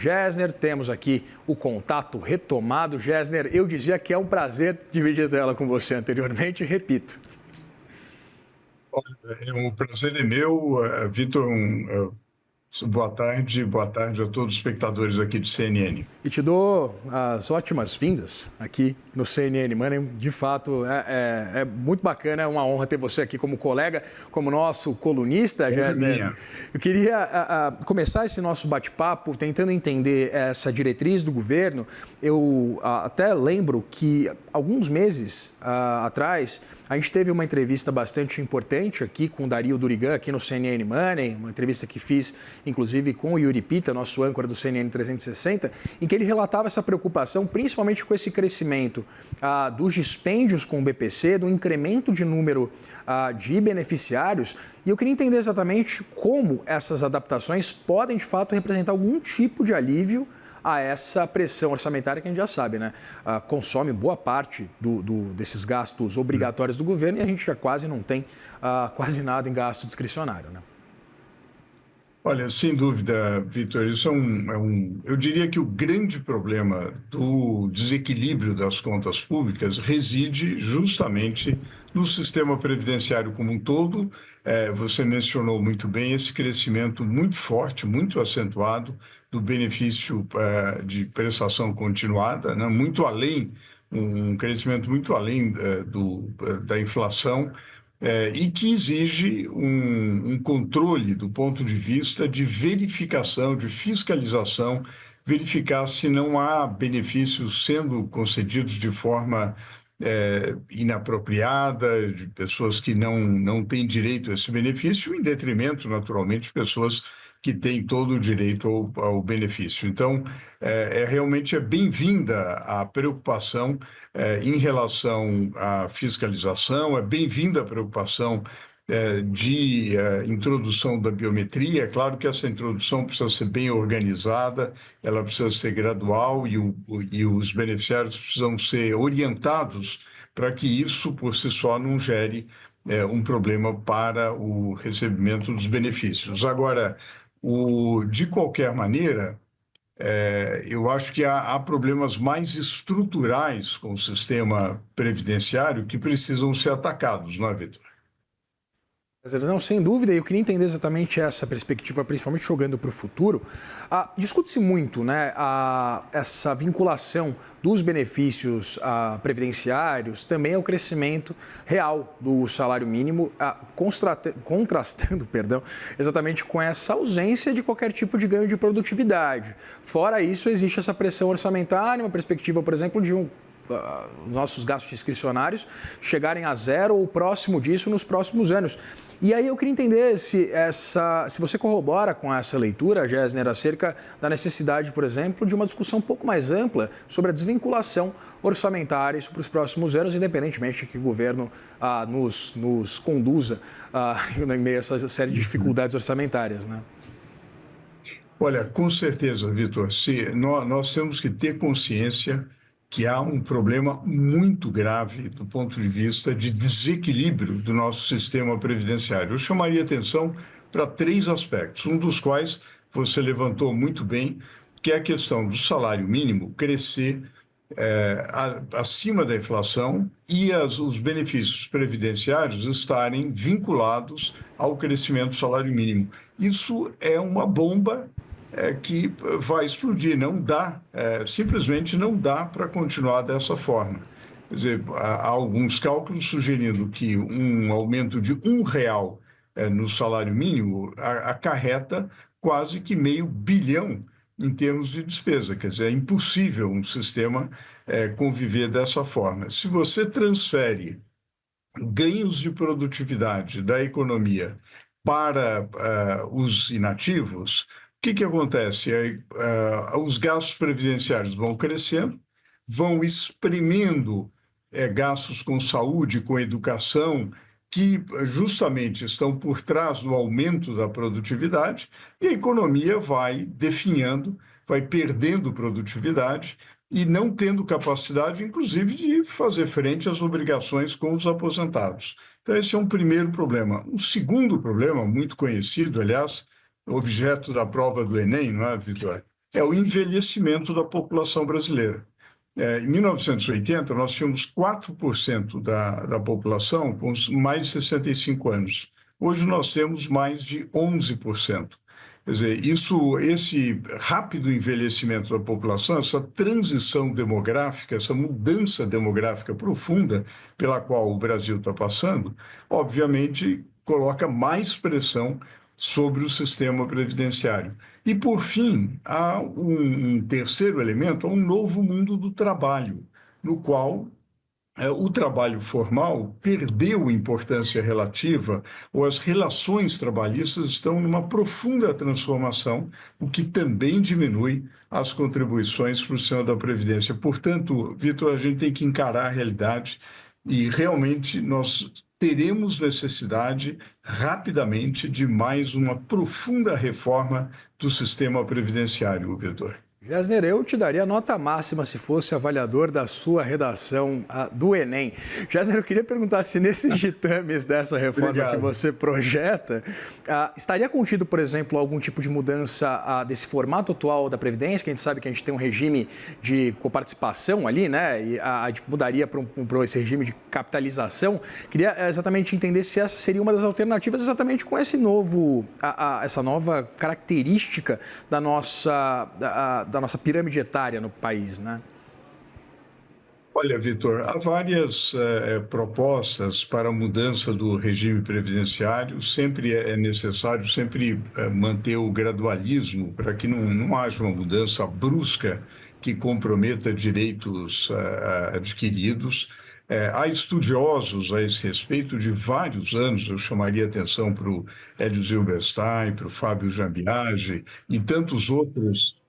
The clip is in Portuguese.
Gessner, temos aqui o contato retomado. Gessner, eu dizia que é um prazer dividir a tela com você anteriormente, repito. Olha, o prazer é meu, Vitor. Boa tarde a todos os espectadores aqui de CNN. E te dou as ótimas vindas aqui no CNN Money. De fato, é muito bacana, é uma honra ter você aqui como colega, como nosso colunista, Gessner. Eu queria começar esse nosso bate-papo tentando entender essa diretriz do governo. Eu até lembro que alguns meses atrás a gente teve uma entrevista bastante importante aqui com o Dario Durigan, aqui no CNN Money, uma entrevista que fiz, inclusive, com o Yuri Pita, nosso âncora do CNN 360, em que ele relatava essa preocupação, principalmente com esse crescimento dos dispêndios com o BPC, do incremento de número de beneficiários. E eu queria entender exatamente como essas adaptações podem, de fato, representar algum tipo de alívio a essa pressão orçamentária que a gente já sabe, né? Consome boa parte desses gastos obrigatórios do governo e a gente já quase não tem quase nada em gasto discricionário, né? Olha, sem dúvida, Vitor, isso eu diria que o grande problema do desequilíbrio das contas públicas reside justamente no sistema previdenciário como um todo. Você mencionou muito bem esse crescimento muito forte, muito acentuado do benefício de prestação continuada, né? Muito além, um crescimento muito além da inflação. E que exige um controle do ponto de vista de verificação, de fiscalização, verificar se não há benefícios sendo concedidos de forma inapropriada, de pessoas que não têm direito a esse benefício, em detrimento, naturalmente, de pessoas que têm todo o direito ao benefício. Então, realmente é bem-vinda a preocupação em relação à fiscalização, é bem-vinda a preocupação de introdução da biometria. É claro que essa introdução precisa ser bem organizada, ela precisa ser gradual e os beneficiários precisam ser orientados para que isso, por si só, não gere um problema para o recebimento dos benefícios. Agora, de qualquer maneira, eu acho que há problemas mais estruturais com o sistema previdenciário que precisam ser atacados, não é, Vitor? Não, sem dúvida, eu queria entender exatamente essa perspectiva, principalmente jogando para o futuro. Discute-se muito, né, essa vinculação dos benefícios previdenciários também ao crescimento real do salário mínimo, contrastando, exatamente com essa ausência de qualquer tipo de ganho de produtividade. Fora isso, existe essa pressão orçamentária, uma perspectiva, por exemplo, de nossos gastos discricionários chegarem a zero ou próximo disso nos próximos anos. E aí eu queria entender se você corrobora com essa leitura, Gessner, acerca da necessidade, por exemplo, de uma discussão um pouco mais ampla sobre a desvinculação orçamentária para os próximos anos, independentemente de que o governo nos conduza em meio a essa série de dificuldades orçamentárias, né? Olha, com certeza, Vitor, nós temos que ter consciência que há um problema muito grave do ponto de vista de desequilíbrio do nosso sistema previdenciário. Eu chamaria atenção para 3 aspectos, um dos quais você levantou muito bem, que é a questão do salário mínimo crescer acima da inflação e os benefícios previdenciários estarem vinculados ao crescimento do salário mínimo. Isso é uma bomba que vai explodir. Não dá, simplesmente não dá para continuar dessa forma. Quer dizer, há alguns cálculos sugerindo que um aumento de R$ 1 no salário mínimo acarreta quase que meio bilhão em termos de despesa. Quer dizer, é impossível um sistema conviver dessa forma. Se você transfere ganhos de produtividade da economia para os inativos, o que acontece? Os gastos previdenciários vão crescendo, vão exprimindo gastos com saúde, com educação, que justamente estão por trás do aumento da produtividade, e a economia vai definhando, vai perdendo produtividade e não tendo capacidade, inclusive, de fazer frente às obrigações com os aposentados. Então, esse é um primeiro problema. Um segundo problema, muito conhecido, aliás, objeto da prova do Enem, não é, Vitor? é o envelhecimento da população brasileira. Em 1980, nós tínhamos 4% da população com mais de 65 anos. Hoje nós temos mais de 11%. Quer dizer, esse rápido envelhecimento da população, essa transição demográfica, essa mudança demográfica profunda pela qual o Brasil está passando, obviamente coloca mais pressão sobre o sistema previdenciário. E, por fim, há um terceiro elemento, um novo mundo do trabalho, no qual o trabalho formal perdeu importância relativa, ou as relações trabalhistas estão numa profunda transformação, o que também diminui as contribuições para o sistema da Previdência. Portanto, Vitor, a gente tem que encarar a realidade e realmente nós teremos necessidade rapidamente de mais uma profunda reforma do sistema previdenciário, Vitor. Gessner, eu te daria nota máxima se fosse avaliador da sua redação do Enem. Gessner, eu queria perguntar se nesses ditames dessa reforma que você projeta, estaria contido, por exemplo, algum tipo de mudança desse formato atual da Previdência, que a gente sabe que a gente tem um regime de coparticipação ali, né? E a gente mudaria para esse regime de capitalização. Queria exatamente entender se essa seria uma das alternativas exatamente com esse essa nova característica da nossa pirâmide etária no país, né? Olha, Vitor, há várias propostas para a mudança do regime previdenciário. Sempre é necessário manter o gradualismo para que não haja uma mudança brusca que comprometa direitos adquiridos. Há estudiosos a esse respeito de vários anos. Eu chamaria atenção para o Hélio Zilberstein, para o Fábio Jambiage e tantos outros